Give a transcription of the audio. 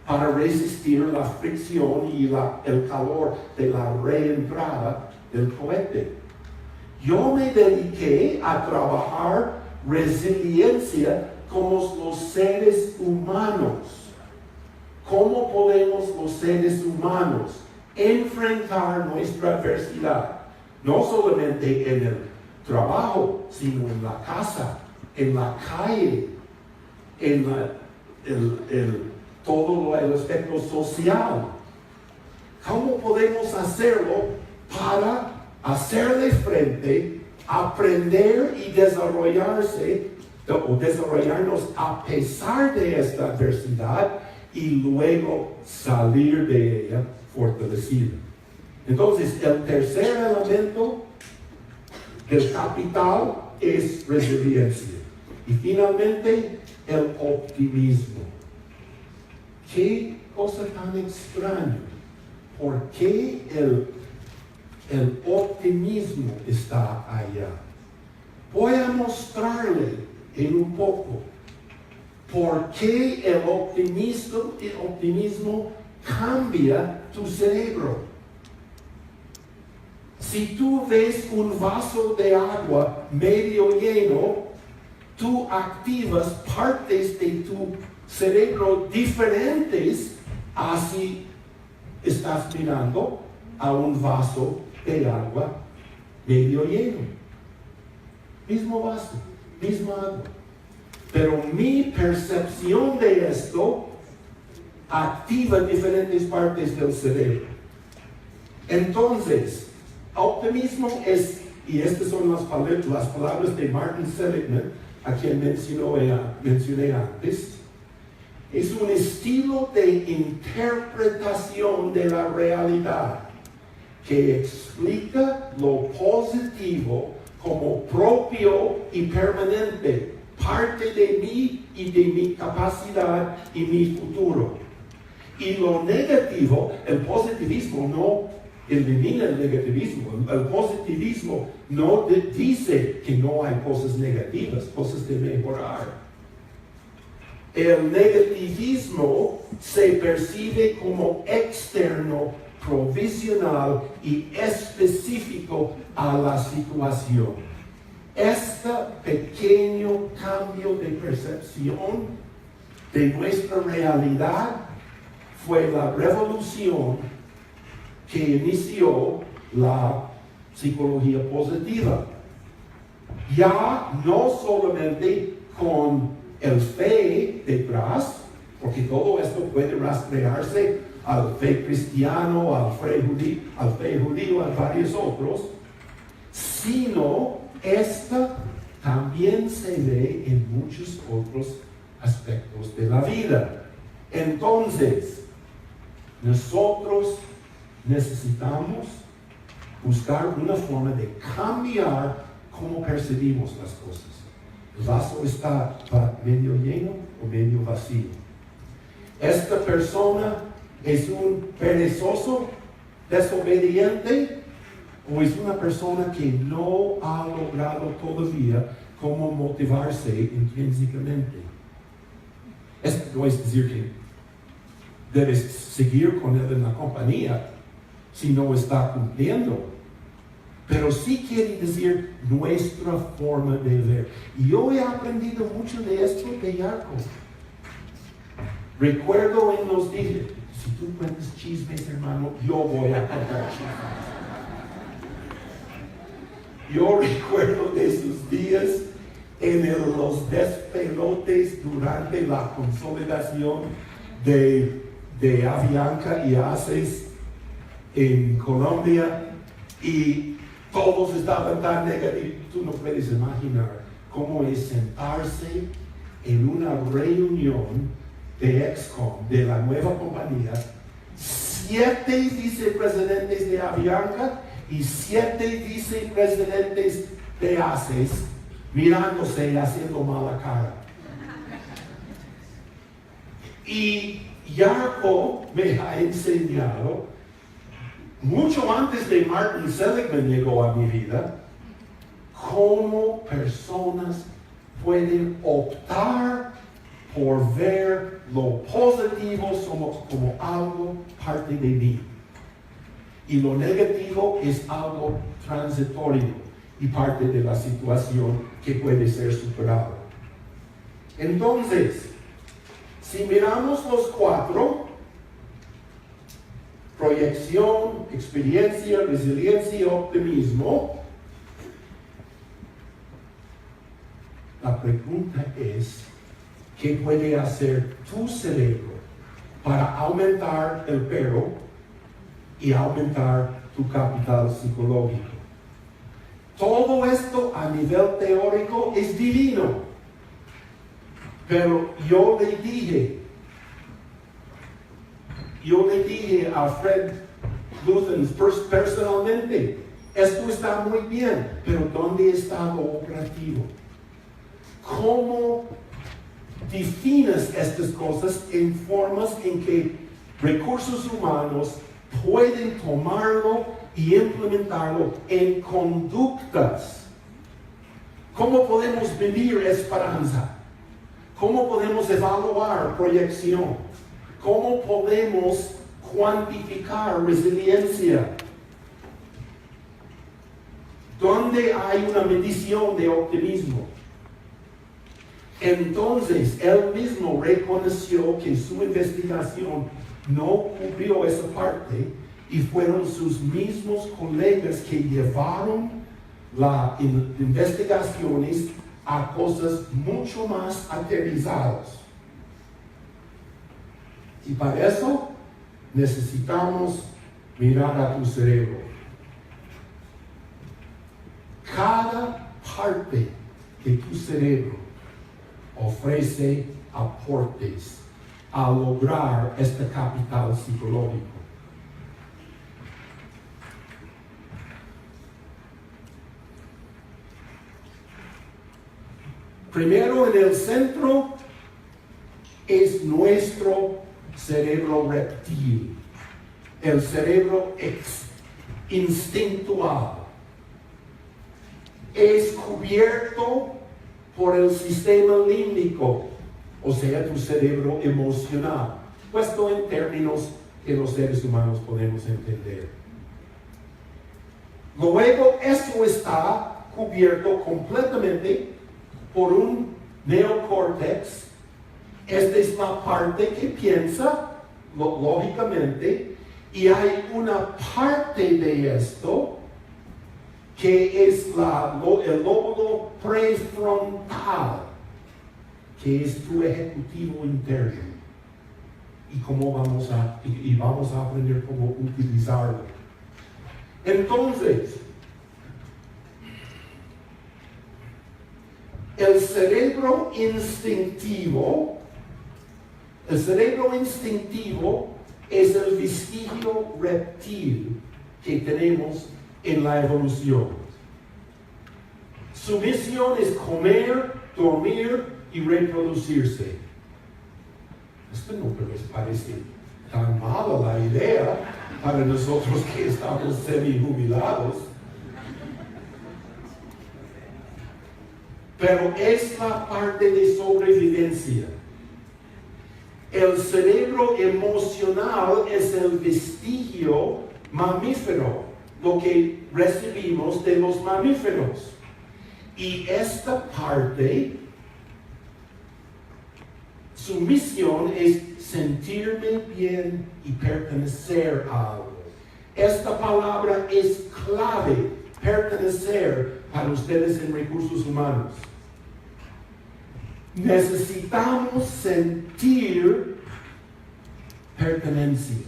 para resistir la fricción y el calor de la reentrada del cohete. Yo me dediqué a trabajar resiliencia como los seres humanos. ¿Cómo podemos los seres humanos enfrentar nuestra adversidad? No solamente en el trabajo, sino en la casa, en la calle, en todo el aspecto social. ¿Cómo podemos hacerlo para hacerle frente, aprender y desarrollarnos a pesar de esta adversidad y luego salir de ella fortalecido? Entonces, el tercer elemento del capital es resiliencia. Y finalmente, el optimismo. Qué cosa tan extraña. ¿Por qué el optimismo está allá? Voy a mostrarle en un poco por qué el optimismo cambia tu cerebro. Si tú ves un vaso de agua medio lleno, tú activas partes de tu cerebro diferentes así estás mirando a un vaso de agua medio lleno. Mismo vaso, misma agua. Pero mi percepción de esto activa diferentes partes del cerebro. Entonces, optimismo es, y estas son las palabras de Martin Seligman, a quien mencioné antes, es un estilo de interpretación de la realidad que explica lo positivo como propio y permanente, parte de mí y de mi capacidad y mi futuro. Y lo negativo, el positivismo no elimina el negativismo. El positivismo no dice que no hay cosas negativas, cosas de mejorar. El negativismo se percibe como externo, provisional y específico a la situación. Este pequeño cambio de percepción de nuestra realidad fue la revolución que inició la psicología positiva. Ya no solamente con el fe detrás, porque todo esto puede rastrearse al fe cristiano, al fe judío, a varios otros, sino esta también se ve en muchos otros aspectos de la vida. Entonces, nosotros necesitamos buscar una forma de cambiar cómo percibimos las cosas. ¿El vaso está medio lleno o medio vacío? ¿Esta persona es un perezoso, desobediente, o es una persona que no ha logrado todavía cómo motivarse intrínsecamente? Esto no es decir que debes seguir con él en la compañía si no está cumpliendo. Pero sí quiere decir nuestra forma de ver. Y yo he aprendido mucho de esto de Jacob. Recuerdo en los días, si tú cuentas chismes, hermano, yo voy a contar chismes. Yo recuerdo de esos días en los despelotes durante la consolidación de Avianca y ACES en Colombia, y todos estaban tan negativos. Tú no puedes imaginar cómo es sentarse en una reunión de Excom, de la nueva compañía, 7 vicepresidentes de Avianca y 7 vicepresidentes de ACES mirándose y haciendo mala cara. Y Jacob me ha enseñado, mucho antes de Martin Seligman llegó a mi vida, cómo personas pueden optar por ver lo positivo como algo parte de mí. Y lo negativo es algo transitorio y parte de la situación que puede ser superado. Entonces, si miramos los 4, proyección, experiencia, resiliencia y optimismo, la pregunta es, ¿qué puede hacer tu cerebro para aumentar el P.E.R.O y aumentar tu capital psicológico? Todo esto a nivel teórico es divino. Pero yo le dije a Fred Luthens personalmente, esto está muy bien, pero ¿dónde está lo operativo? ¿Cómo defines estas cosas en formas en que recursos humanos pueden tomarlo y implementarlo en conductas? ¿Cómo podemos vivir esperanza? ¿Cómo podemos evaluar proyección? ¿Cómo podemos cuantificar resiliencia? ¿Dónde hay una medición de optimismo? Entonces, él mismo reconoció que su investigación no cubrió esa parte y fueron sus mismos colegas que llevaron las investigaciones a cosas mucho más aterrizadas. Y para eso necesitamos mirar a tu cerebro. Cada parte de tu cerebro ofrece aportes a lograr este capital psicológico. Primero, en el centro es nuestro cerebro reptil, el cerebro instintual. Es cubierto por el sistema límbico, o sea, tu cerebro emocional, puesto en términos que los seres humanos podemos entender. Luego, esto está cubierto completamente por un neocórtex. Esta es la parte que piensa lógicamente, y hay una parte de esto que es el lóbulo prefrontal, que es tu ejecutivo interno, y vamos a aprender cómo utilizarlo. Entonces, el cerebro instintivo es el vestigio reptil que tenemos en la evolución. Su misión es comer, dormir y reproducirse. Esto no parece tan mala la idea para nosotros que estamos semi-jubilados. Pero es la parte de sobrevivencia. El cerebro emocional es el vestigio mamífero, lo que recibimos de los mamíferos. Y esta parte, su misión es sentirme bien y pertenecer a algo. Esta palabra es clave, pertenecer, para ustedes en recursos humanos. Necesitamos sentir pertenencia.